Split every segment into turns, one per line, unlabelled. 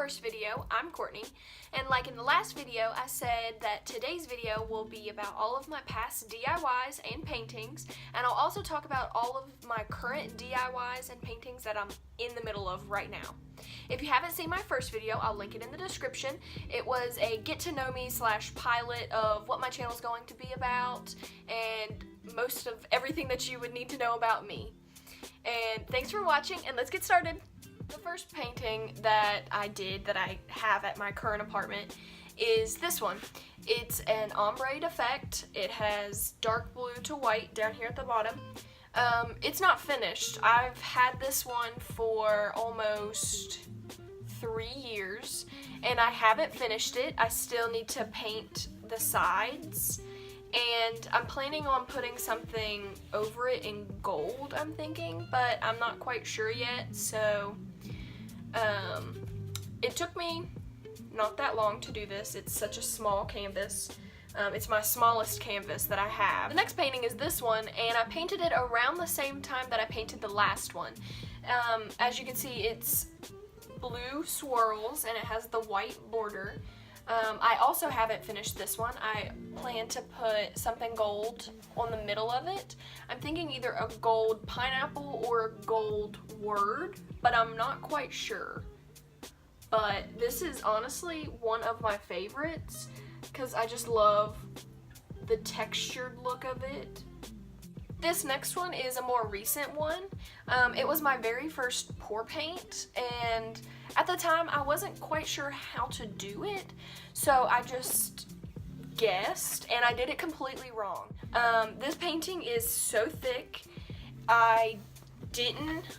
first video. I'm Courtney, and like in the last video, I said that today's video will be about all of my past DIYs and paintings, and I'll also talk about all of my current DIYs and paintings that I'm in the middle of right now. If you haven't seen my first video, I'll link it in the description. It was a get to know me / pilot of what my channel is going to be about and most of everything that you would need to know about me. And thanks for watching, and let's get started. The first painting that I did that I have at my current apartment is this one. It's an ombre effect. It has dark blue to white down here at the bottom. It's not finished. I've had this one for almost 3 years and I haven't finished it. I still need to paint the sides, and I'm planning on putting something over it in gold, I'm thinking, but I'm not quite sure yet. So it took me not that long to do this. It's such a small canvas. It's my smallest canvas that I have. The next painting is this one, and I painted it around the same time that I painted the last one. As you can see, it's blue swirls and it has the white border. I also haven't finished this one. I plan to put something gold on the middle of it. I'm thinking either a gold pineapple or a gold word, but I'm not quite sure. But this is honestly one of my favorites because I just love the textured look of it. This next one is a more recent one. It was my very first pour paint, and at the time I wasn't quite sure how to do it, so I just guessed and I did it completely wrong. This painting is so thick. I didn't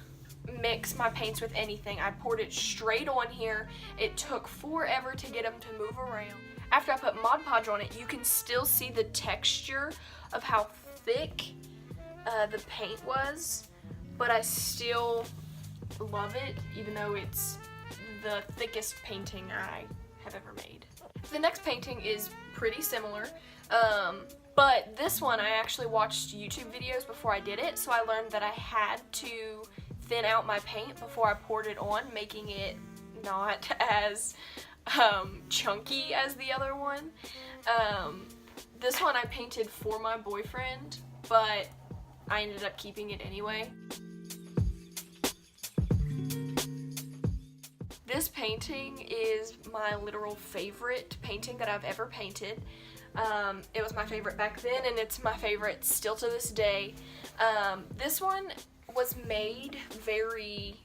mix my paints with anything. I poured it straight on here. It took forever to get them to move around. After I put Mod Podge on it, you can still see the texture of how thick the paint was, but I still love it, even though it's the thickest painting I have ever made. The next painting is pretty similar, but this one I actually watched YouTube videos before I did it, so I learned that I had to thin out my paint before I poured it on, making it not as chunky as the other one. This one I painted for my boyfriend, but I ended up keeping it anyway. This painting is my literal favorite painting that I've ever painted. It was my favorite back then, and it's my favorite still to this day. This one was made very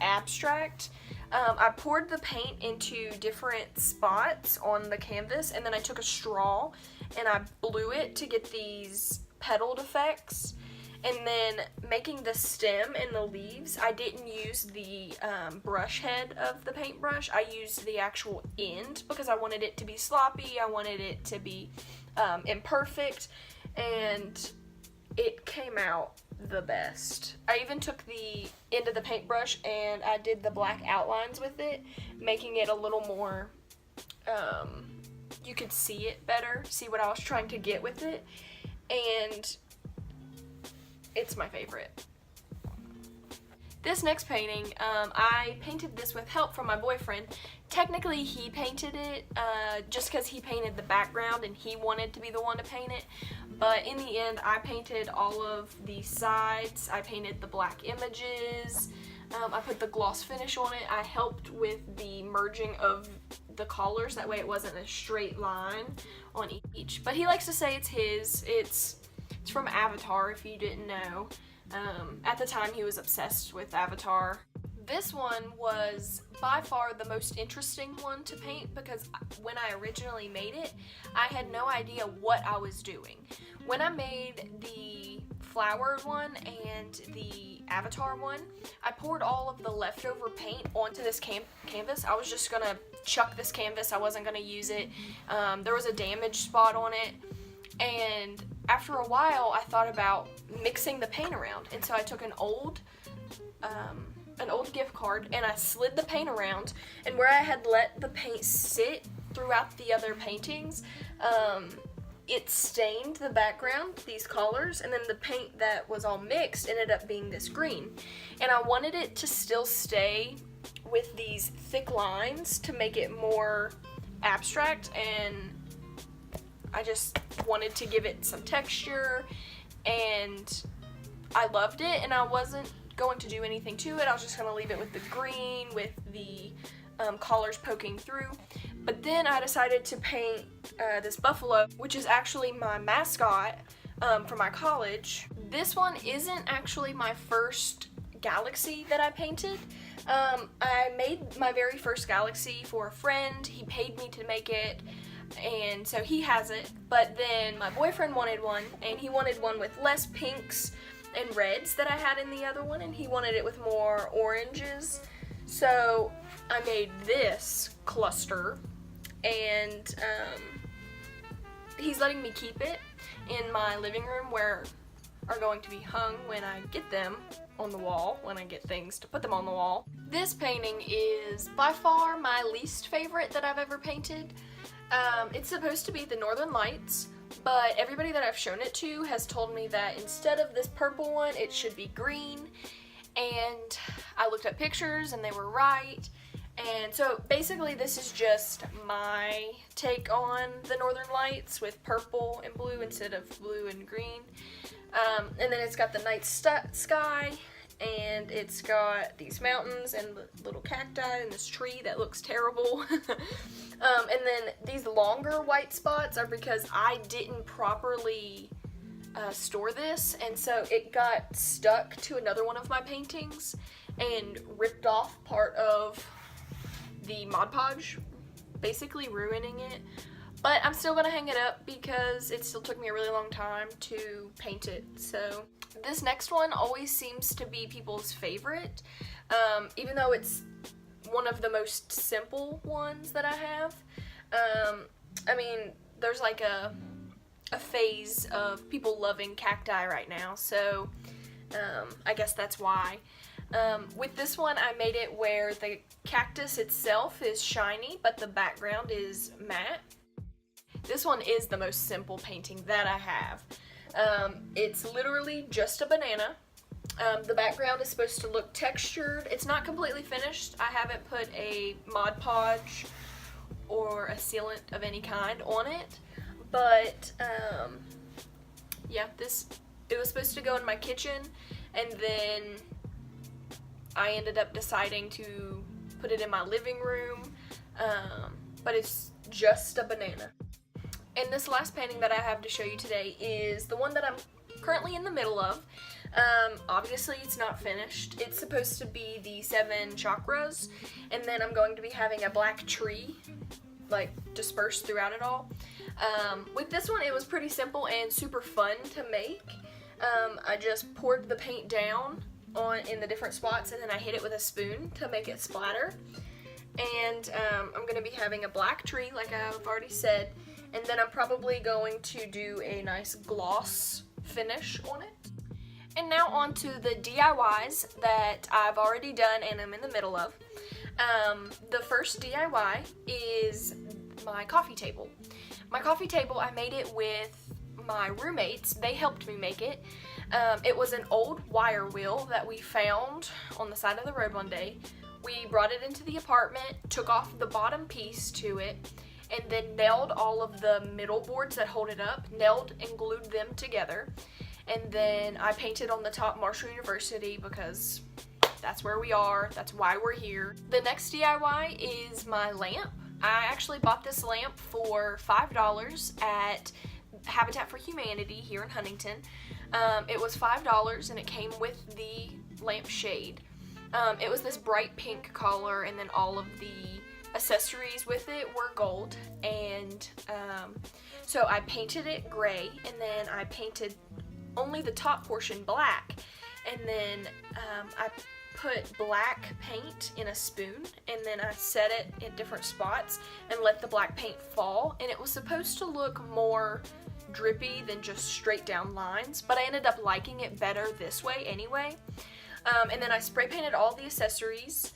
abstract. I poured the paint into different spots on the canvas, and then I took a straw and I blew it to get these petaled effects. And then making the stem and the leaves, I didn't use the brush head of the paintbrush. I used the actual end because I wanted it to be sloppy. I wanted it to be imperfect, and it came out the best. I even took the end of the paintbrush and I did the black outlines with it, making it a little more, you could see it better, see what I was trying to get with it, and it's my favorite. This next painting, I painted this with help from my boyfriend. Technically he painted it just because he painted the background and he wanted to be the one to paint it, but in the end I painted all of the sides. I painted the black images. I put the gloss finish on it. I helped with the merging of the collars, that way it wasn't a straight line on each. But he likes to say it's his. It's from Avatar, if you didn't know. At the time he was obsessed with Avatar. This one was by far the most interesting one to paint because when I originally made it, I had no idea what I was doing. When I made the flowered one and the Avatar one, I poured all of the leftover paint onto this canvas. I was just gonna chuck this canvas. I wasn't gonna use it. There was a damaged spot on it, and after a while I thought about mixing the paint around, and so I took an old gift card and I slid the paint around, and where I had let the paint sit throughout the other paintings, it stained the background, these colors, and then the paint that was all mixed ended up being this green. And I wanted it to still stay with these thick lines to make it more abstract, and I just wanted to give it some texture, and I loved it, and I wasn't going to do anything to it. I was just going to leave it with the green, with the collars poking through. But then I decided to paint this buffalo, which is actually my mascot for my college. This one isn't actually my first galaxy that I painted. I made my very first galaxy for a friend. He paid me to make it, and so he has it. But then my boyfriend wanted one, and he wanted one with less pinks and reds that I had in the other one, and he wanted it with more oranges. So I made this cluster, and he's letting me keep it in my living room, where are going to be hung when I get them on the wall, when I get things to put them on the wall. This painting is by far my least favorite that I've ever painted. It's supposed to be the Northern Lights, but everybody that I've shown it to has told me that instead of this purple one, it should be green, and I looked at pictures and they were right. And so basically this is just my take on the Northern Lights with purple and blue instead of blue and green. And then it's got the night sky, and it's got these mountains and the little cacti and this tree that looks terrible. And then these longer white spots are because I didn't properly store this, and so it got stuck to another one of my paintings and ripped off part of the Mod Podge, basically ruining it. But I'm still gonna hang it up because it still took me a really long time to paint it. So this next one always seems to be people's favorite, even though it's one of the most simple ones that I have. I mean, there's like a phase of people loving cacti right now, so I guess that's why. With this one, I made it where the cactus itself is shiny, but the background is matte. This one is the most simple painting that I have. It's literally just a banana. The background is supposed to look textured. It's not completely finished. I haven't put a Mod Podge or a sealant of any kind on it, but yeah, it was supposed to go in my kitchen, and then I ended up deciding to put it in my living room, but it's just a banana. And this last painting that I have to show you today is the one that I'm currently in the middle of. Obviously it's not finished. It's supposed to be the 7 chakras, and then I'm going to be having a black tree like dispersed throughout it all. With this one, it was pretty simple and super fun to make. I just poured the paint down in the different spots, and then I hit it with a spoon to make it splatter. And I'm going to be having a black tree, like I've already said, and then I'm probably going to do a nice gloss finish on it. And now on to the DIYs that I've already done and I'm in the middle of. The first DIY is my coffee table. My coffee table, I made it with my roommates. They helped me make it. It was an old wire wheel that we found on the side of the road one day. We brought it into the apartment, took off the bottom piece to it, and then nailed all of the middle boards that hold it up, nailed and glued them together. And then I painted on the top Marshall University because that's where we are, that's why we're here. The next DIY is my lamp. I actually bought this lamp for $5 at Habitat for Humanity here in Huntington. It was $5 and it came with the lamp shade. It was this bright pink color, and then all of the accessories with it were gold, and so I painted it gray, and then I painted only the top portion black, and then I put black paint in a spoon, and then I set it in different spots and let the black paint fall, and it was supposed to look more drippy than just straight down lines, but I ended up liking it better this way anyway. And then I spray painted all the accessories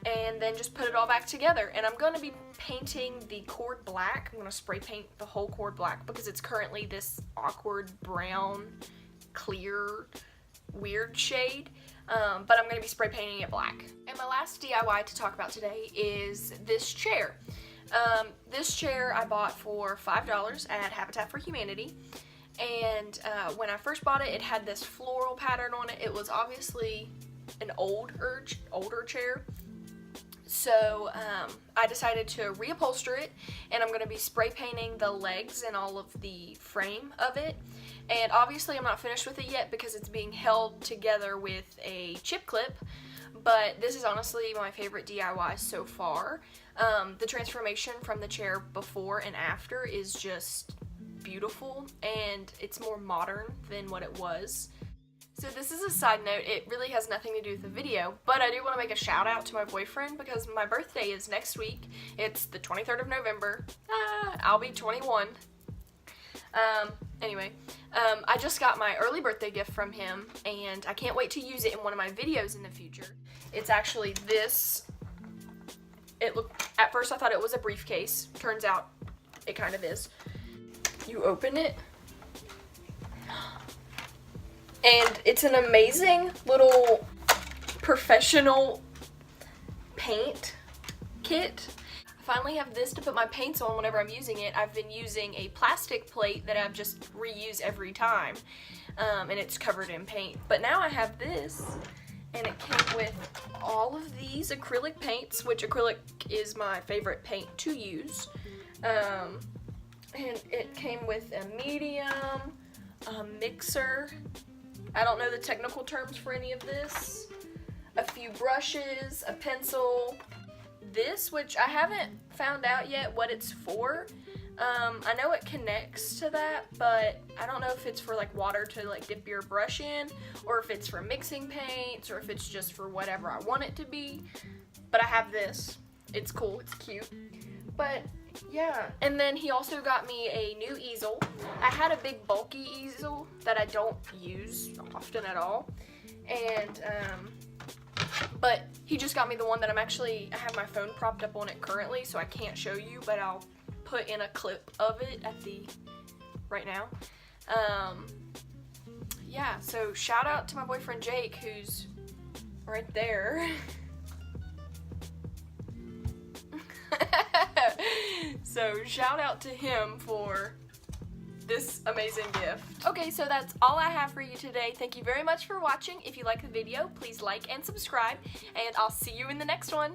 and then just put it all back together. And I'm going to be painting the cord black. I'm going to spray paint the whole cord black because it's currently this awkward brown, clear weird shade, but I'm going to be spray painting it black. And my last DIY to talk about today is this chair. This chair I bought for $5 at Habitat for Humanity, and when I first bought it, it had this floral pattern on it. It was obviously an older chair, so I decided to reupholster it, and I'm going to be spray painting the legs and all of the frame of it. And obviously I'm not finished with it yet because it's being held together with a chip clip, but this is honestly my favorite DIY so far. The transformation from the chair before and after is just beautiful, and it's more modern than what it was. So this is a side note, it really has nothing to do with the video, but I do want to make a shout out to my boyfriend because my birthday is next week. It's the 23rd of November. I'll be 21. Anyway, I just got my early birthday gift from him, and I can't wait to use it in one of my videos in the future. It's actually this. At first I thought it was a briefcase. Turns out it kind of is. You open it, and it's an amazing little professional paint kit. I finally have this to put my paints on whenever I'm using it. I've been using a plastic plate that I've just reused every time, and it's covered in paint. But now I have this, and it came with all of these acrylic paints, which acrylic is my favorite paint to use. And it came with a medium, a mixer, I don't know the technical terms for any of this, a few brushes, a pencil, this, which I haven't found out yet what it's for. I know it connects to that, but I don't know if it's for like water to like dip your brush in, or if it's for mixing paints, or if it's just for whatever I want it to be. But I have this. It's cool, it's cute. But yeah, and then he also got me a new easel. I had a big bulky easel that I don't use often at all, and but he just got me the one that I have my phone propped up on it currently, so I can't show you, but I'll put in a clip of it right now. Yeah, so shout out to my boyfriend Jake, who's right there. So shout out to him for this amazing gift. Okay, so that's all I have for you today. Thank you very much for watching. If you like the video, please like and subscribe, and I'll see you in the next one.